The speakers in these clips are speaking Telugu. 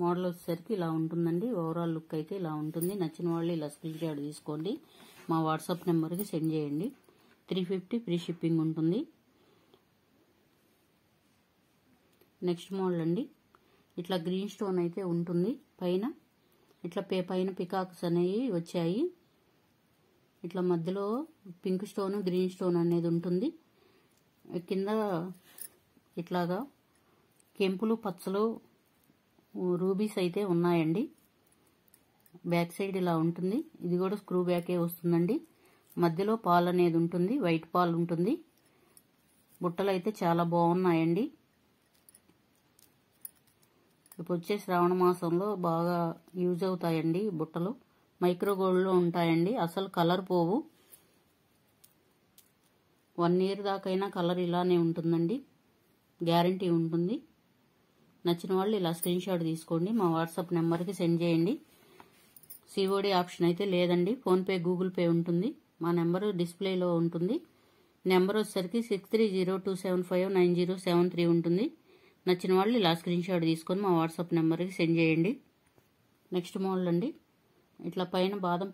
మోడల్ వచ్చేసరికి ఇలా ఉంటుందండి. ఓవరాల్ లుక్ అయితే ఇలా ఉంటుంది. నచ్చిన వాళ్ళు ఇలా స్క్రీన్ షాట్ తీసుకోండి, మా వాట్సాప్ నెంబర్కి సెండ్ చేయండి. 350 ఫ్రీ షిప్పింగ్ ఉంటుంది. నెక్స్ట్ మోడల్ అండి, ఇట్లా గ్రీన్ స్టోన్ అయితే ఉంటుంది. పైన ఇట్లా పైన పికాక్స్ అనేవి వచ్చాయి. ఇట్లా మధ్యలో పింక్ స్టోన్ గ్రీన్ స్టోన్ అనేది ఉంటుంది. కింద ఇట్లాగా కెంపులు పచ్చలు రూబీస్ అయితే ఉన్నాయండి. బ్యాక్ సైడ్ ఇలా ఉంటుంది. ఇది కూడా స్క్రూ బ్యాకే వస్తుందండి. మధ్యలో పాలు అనేది ఉంటుంది, వైట్ పాలు ఉంటుంది. బుట్టలు అయితే చాలా బాగున్నాయండి. ఇప్పుడు వచ్చే శ్రావణ మాసంలో బాగా యూజ్ అవుతాయండి బుట్టలు. మైక్రో గోల్డ్లో ఉంటాయండి. అసలు కలర్ పోవు. 1 ఇయర్ దాకైనా కలర్ ఇలానే ఉంటుందండి, గ్యారంటీ ఉంటుంది. నచ్చిన వాళ్ళు ఇలా స్క్రీన్ షాట్ తీసుకోండి, మా వాట్సాప్ నెంబర్కి సెండ్ చేయండి. సిఓడి ఆప్షన్ అయితే లేదండి. ఫోన్పే గూగుల్ పే ఉంటుంది. మా నెంబరు డిస్ప్లేలో ఉంటుంది. నెంబర్ వచ్చేసరికి 6302759073 ఉంటుంది. నచ్చిన వాళ్ళు ఇలా స్క్రీన్ షాట్ తీసుకొని మా వాట్సాప్ నెంబర్కి సెండ్ చేయండి. నెక్స్ట్ మోడల్ అండి, ఇట్లా పైన బాదం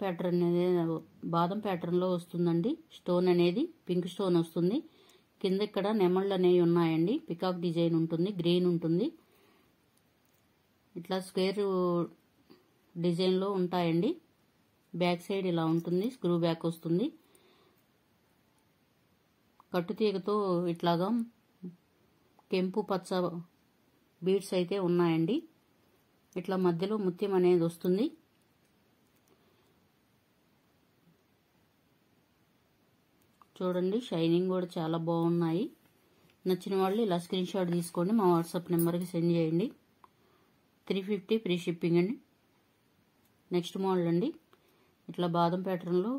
ప్యాటర్న్లో వస్తుందండి. స్టోన్ అనేది పింక్ స్టోన్ వస్తుంది. కింద ఇక్కడ నెమళ్ళు అనేవి ఉన్నాయండి. పికాక్ డిజైన్ ఉంటుంది, గ్రీన్ ఉంటుంది. ఇట్లా స్క్వేర్ డిజైన్లో ఉంటాయండి. బ్యాక్ సైడ్ ఇలా ఉంటుంది, స్క్రూ బ్యాక్ వస్తుంది. కట్టుతీగతో ఇట్లాగా కెంపు పచ్చ బీడ్స్ అయితే ఉన్నాయండి. ఇట్లా మధ్యలో ముత్యం అనేది వస్తుంది. చూడండి, షైనింగ్ కూడా చాలా బాగున్నాయి. నచ్చిన వాళ్ళు ఇలా స్క్రీన్ షాట్ తీసుకోండి, మా వాట్సాప్ నెంబర్కి సెండ్ చేయండి. 350 ఫ్రీ షిప్పింగ్ అండి. నెక్స్ట్ మోడల్ అండి, ఇట్లా బాదం ప్యాటర్న్లో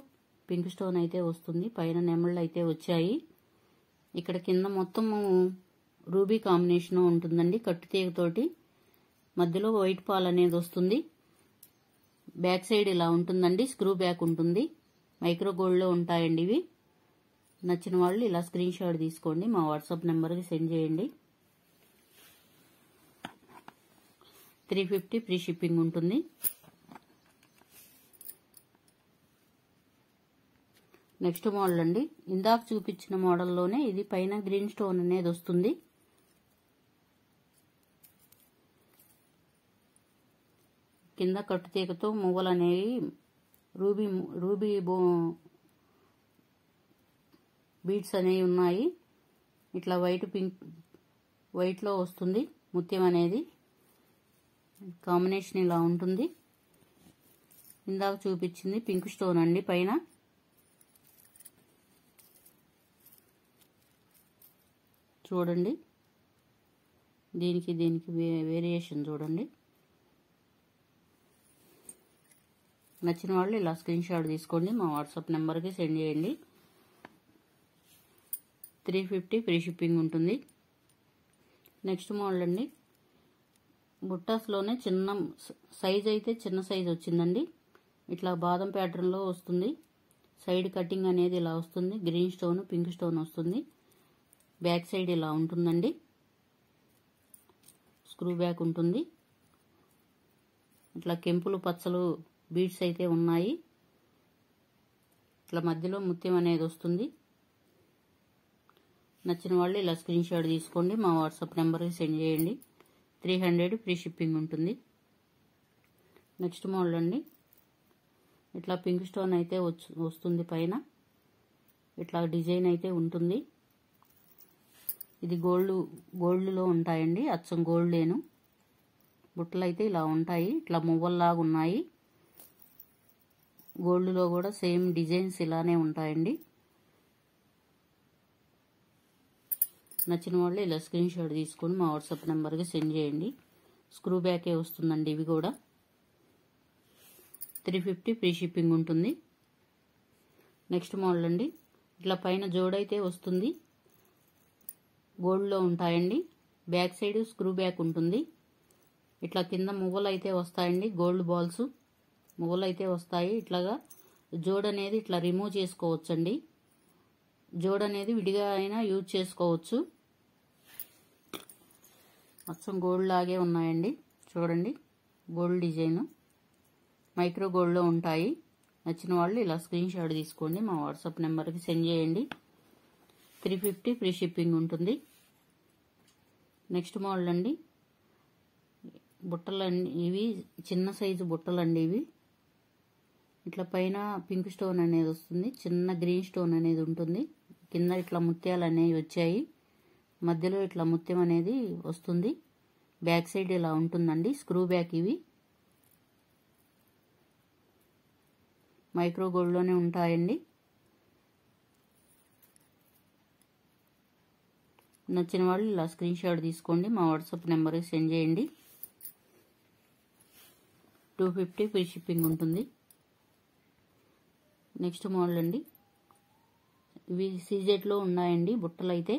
పింక్ స్టోన్ అయితే వస్తుంది. పైన నెమళ్ళు అయితే వచ్చాయి. ఇక్కడ కింద మొత్తం రూబీ కాంబినేషన్ ఉంటుందండి. కట్టుతీగతోటి మధ్యలో వైట్ పాల్ అనేది వస్తుంది. బ్యాక్ సైడ్ ఇలా ఉంటుందండి, స్క్రూ బ్యాక్ ఉంటుంది. మైక్రో గోల్డ్లో ఉంటాయండి ఇవి. నచ్చిన వాళ్ళు ఇలా స్క్రీన్ షాట్ తీసుకోండి, మా వాట్సాప్ నెంబర్కి సెండ్ చేయండి. 350 ఫ్రీ షిప్పింగ్ ఉంటుంది. నెక్స్ట్ మోడల్ అండి, ఇందాక చూపించిన మోడల్లోనే ఇది పైన గ్రీన్ స్టోన్ అనేది వస్తుంది. కింద కట్టుతీగతో మువ్వలు అనేవి రూబీ బీడ్స్ అనేవి ఉన్నాయి. ఇట్లా వైట్లో వస్తుంది ముత్యం అనేది. కాంబినేషన్ ఇలా ఉంటుంది. ఇందాక చూపించింది పింక్ స్టోన్ అండి. పైన చూడండి, దీనికి వేరియేషన్ చూడండి. నచ్చిన వాళ్ళు ఇలా స్క్రీన్ షాట్ తీసుకోండి, మా వాట్సాప్ నెంబర్కి సెండ్ చేయండి. 350 ఫ్రీ షిప్పింగ్ ఉంటుంది. నెక్స్ట్ మోడల్ అండి, బుట్టాస్లోనే చిన్న సైజ్ అయితే చిన్న సైజ్ వచ్చిందండి. ఇట్లా బాదం ప్యాటర్న్లో వస్తుంది. సైడ్ కటింగ్ అనేది ఇలా వస్తుంది. గ్రీన్ స్టోన్ పింక్ స్టోన్ వస్తుంది. బ్యాక్ సైడ్ ఇలా ఉంటుందండి, స్క్రూ బ్యాక్ ఉంటుంది. ఇట్లా కెంపులు పచ్చలు బీడ్స్ అయితే ఉన్నాయి. ఇట్లా మధ్యలో ముత్యం అనేది వస్తుంది. నచ్చిన వాళ్ళు ఇలా స్క్రీన్ షాట్ తీసుకోండి, మా వాట్సాప్ నెంబర్కి సెండ్ చేయండి. 300 ఫ్రీ షిప్పింగ్ ఉంటుంది. నెక్స్ట్ మోడల్ అండి, ఇట్లా పింక్ స్టోన్ అయితే వస్తుంది. పైన ఇట్లా డిజైన్ అయితే ఉంటుంది. ఇది గోల్డ్లో ఉంటాయండి, అచ్చం గోల్డ్లేను. బుట్టలు అయితే ఇలా ఉంటాయి. ఇట్లా మువ్వల్లాగా ఉన్నాయి. గోల్డ్లో కూడా సేమ్ డిజైన్స్ ఇలానే ఉంటాయండి. నచ్చిన వాళ్ళు ఇలా స్క్రీన్ షాట్ తీసుకొని మా వాట్సాప్ నెంబర్కి సెండ్ చేయండి. స్క్రూ బ్యాకే వస్తుందండి ఇవి కూడా. 350 ఫ్రీ షిప్పింగ్ ఉంటుంది. నెక్స్ట్ మోడల్ అండి, ఇట్లా పైన జోడైతే వస్తుంది. గోల్డ్లో ఉంటాయండి. బ్యాక్ సైడ్ స్క్రూ బ్యాక్ ఉంటుంది. ఇట్లా కింద మువ్వలు అయితే వస్తాయండి. గోల్డ్ బాల్స్ మువ్వలు అయితే వస్తాయి. ఇట్లాగా జోడ్ అనేది ఇట్లా రిమూవ్ చేసుకోవచ్చండి. జోడ్ అనేది విడిగా అయినా యూజ్ చేసుకోవచ్చు. మొత్తం గోల్డ్ లాగే ఉన్నాయండి. చూడండి, గోల్డ్ డిజైన్ మైక్రో గోల్డ్లో ఉంటాయి. నచ్చిన వాళ్ళు ఇలా స్క్రీన్ షాట్ తీసుకోండి, మా వాట్సాప్ నెంబర్కి సెండ్ చేయండి. 350 ఫ్రీ షిప్పింగ్ ఉంటుంది. నెక్స్ట్ మోడల్ అండి, బుట్టలండి ఇవి, చిన్న సైజు బుట్టలండి ఇవి. ఇట్లా పైన పింక్ స్టోన్ అనేది వస్తుంది, చిన్న గ్రీన్ స్టోన్ అనేది ఉంటుంది, కింద ఇట్లా ముత్యాలు అనేవి వచ్చాయి, మధ్యలో ఇట్లా ముత్యం అనేది వస్తుంది. బ్యాక్ సైడ్ ఇలా ఉంటుందండి, స్క్రూ బ్యాక్. ఇవి మైక్రో గోల్డ్లోనే ఉంటాయండి. నచ్చిన వాళ్ళు ఇలా స్క్రీన్ షాట్ తీసుకోండి, మా వాట్సాప్ నెంబర్కి సెండ్ చేయండి. 250 ఫ్రీ షిప్పింగ్ ఉంటుంది. నెక్స్ట్ మోడల్ అండి, ఇవి సీజెట్లో ఉన్నాయండి బుట్టలు అయితే.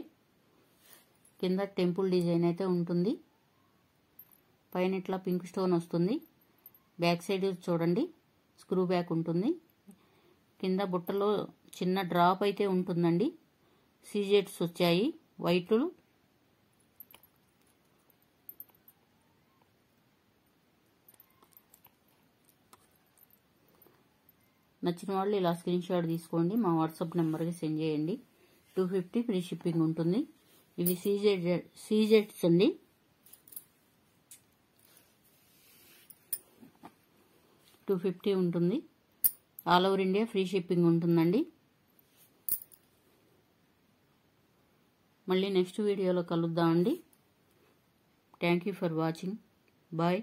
కింద టెంపుల్ డిజైన్ అయితే ఉంటుంది, పైన ఇట్లా పింక్ స్టోన్ వస్తుంది. బ్యాక్ సైడ్ చూడండి, స్క్రూ బ్యాక్ ఉంటుంది. కింద బుట్టలో చిన్న డ్రాప్ అయితే ఉంటుందండి. సీజెట్స్ వచ్చాయి వైట్లు. నచ్చిన వాళ్ళు ఇలా స్క్రీన్ షాట్ తీసుకోండి, మా వాట్సాప్ నెంబర్కి సెండ్ చేయండి. 250 ఫ్రీ షిప్పింగ్ ఉంటుంది. ఇవి సీజెట్స్ అండి. $250 ఉంటుంది. All over India free shipping ఉంటుందండి. మళ్ళీ నెక్స్ట్ వీడియోలో కలుద్దామండి. Thank you for watching. Bye.